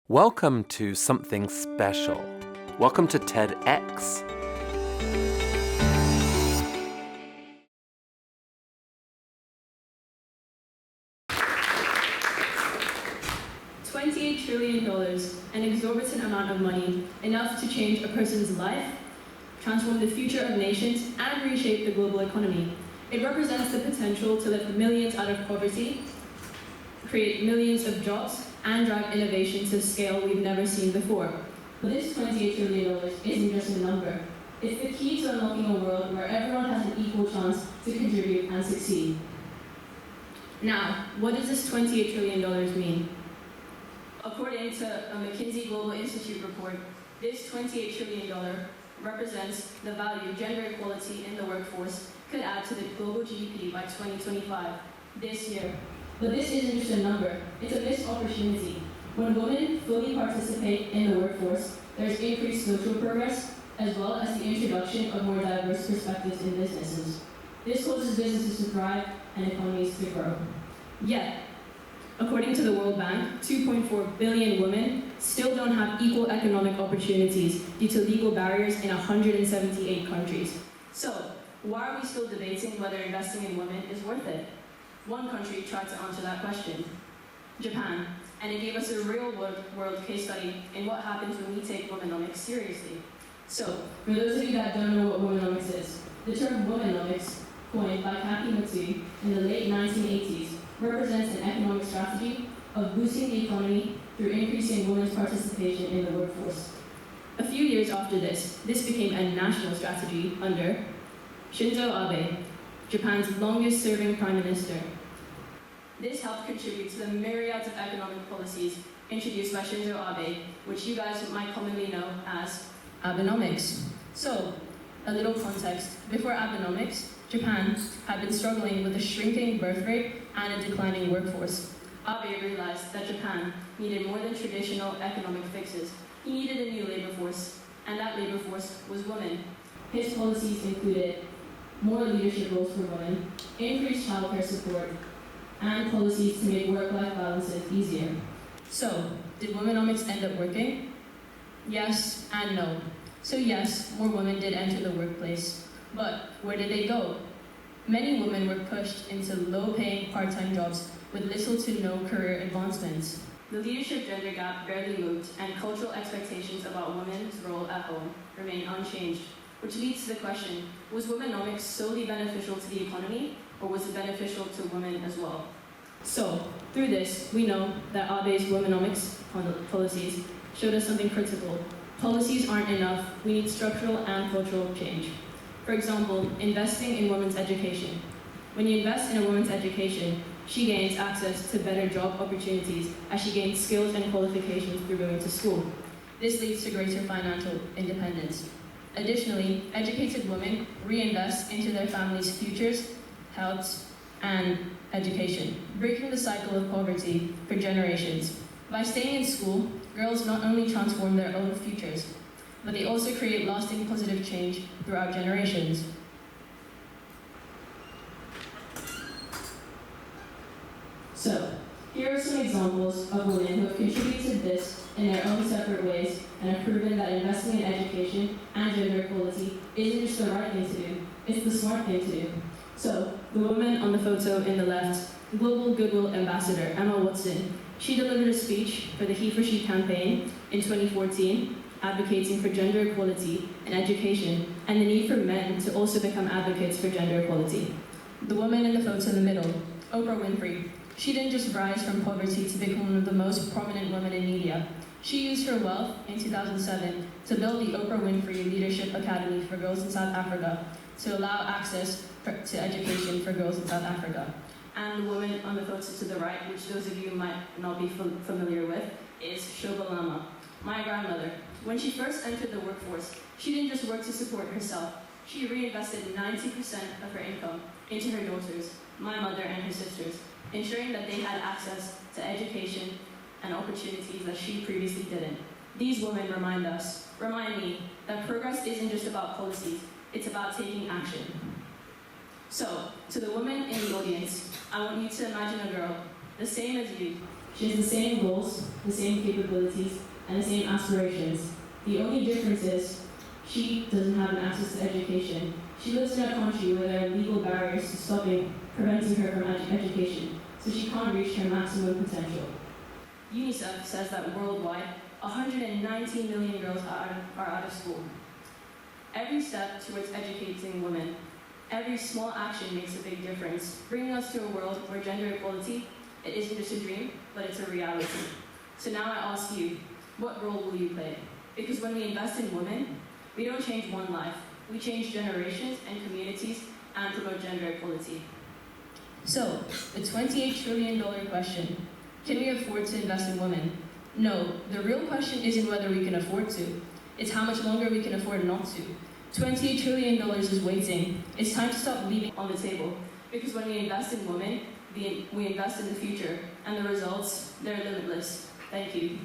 Welcome to something special. Welcome to TEDx. $28 trillion, an exorbitant amount of money, enough to change a person's life, transform the future of nations, and reshape the global economy. It represents the potential to lift millions out of poverty, create millions of jobs, and drive innovation to a scale we've never seen before. But this $28 trillion isn't just a number. It's the key to unlocking a world where everyone has an equal chance to contribute and succeed. Now, what does this $28 trillion mean? According to a McKinsey Global Institute report, this $28 trillion represents the value gender equality in the workforce could add to the global GDP by 2025, this year. But this isn't just a number, it's a missed opportunity. When women fully participate in the workforce, there's increased social progress, as well as the introduction of more diverse perspectives in businesses. This causes businesses to thrive and economies to grow. Yet, according to the World Bank, 2.4 billion women still don't have equal economic opportunities due to legal barriers in 178 countries. So, why are we still debating whether investing in women is worth it? One country tried to answer that question, Japan, and it gave us a real-world case study in what happens when we take womenomics seriously. So, for those of you that don't know what womenomics is, the term womenomics, coined by Kathy Matsui in the late 1980s, represents an economic strategy of boosting the economy through increasing women's participation in the workforce. A few years after this became a national strategy under Shinzo Abe, Japan's longest-serving prime minister. This helped contribute to the myriads of economic policies introduced by Shinzo Abe, which you guys might commonly know as Abenomics. So, a little context. Before Abenomics, Japan had been struggling with a shrinking birth rate and a declining workforce. Abe realized that Japan needed more than traditional economic fixes. He needed a new labor force, and that labor force was women. His policies included more leadership roles for women, increased childcare support, and policies to make work-life balances easier. So, did womenomics end up working? Yes and no. So yes, more women did enter the workplace. But where did they go? Many women were pushed into low-paying part-time jobs with little to no career advancements. The leadership gender gap barely moved, and cultural expectations about women's role at home remain unchanged, which leads to the question, was womenomics solely beneficial to the economy, or was it beneficial to women as well? So, through this, we know that Abe's womenomics policies showed us something critical. Policies aren't enough, we need structural and cultural change. For example, investing in women's education. When you invest in a woman's education, she gains access to better job opportunities as she gains skills and qualifications through going to school. This leads to greater financial independence. Additionally, educated women reinvest into their families' futures, health, and education, breaking the cycle of poverty for generations. By staying in school, girls not only transform their own futures, but they also create lasting positive change throughout generations. So, here are some examples of women who have contributed this in their own separate ways and have proven that investing in education and gender equality isn't just the right thing to do, it's the smart thing to do. So, the woman on the photo in the left, Global Goodwill Ambassador Emma Watson, she delivered a speech for the He for She campaign in 2014, advocating for gender equality in education and the need for men to also become advocates for gender equality. The woman in the photo in the middle, Oprah Winfrey, she didn't just rise from poverty to become one of the most prominent women in media. She used her wealth in 2007 to build the Oprah Winfrey Leadership Academy for Girls in South Africa to allow access to education for girls in South Africa. And the woman on the photo to the right, which those of you might not be familiar with, is Shoba Lama, my grandmother. When she first entered the workforce, she didn't just work to support herself. She reinvested 90% of her income into her daughters, my mother and her sisters, ensuring that they had access to education and opportunities that she previously didn't. These women remind me, that progress isn't just about policies, it's about taking action. So, to the women in the audience, I want you to imagine a girl, the same as you, She has the same goals, the same capabilities, and the same aspirations. The only difference is she doesn't have an access to education. She lives in a country where there are legal barriers to preventing her from education, so she can't reach her maximum potential. UNICEF says that worldwide, 119 million girls are out of school. Every step towards educating women, every small action makes a big difference, bringing us to a world where gender equality, it isn't just a dream, but it's a reality. So now I ask you, what role will you play? Because when we invest in women, we don't change one life, we change generations and communities and promote gender equality. So, the $28 trillion question, can we afford to invest in women? No, the real question isn't whether we can afford to, it's how much longer we can afford not to. $28 trillion is waiting. It's time to stop leaving on the table. Because when we invest in women, we invest in the future, and the results, they're limitless. Thank you.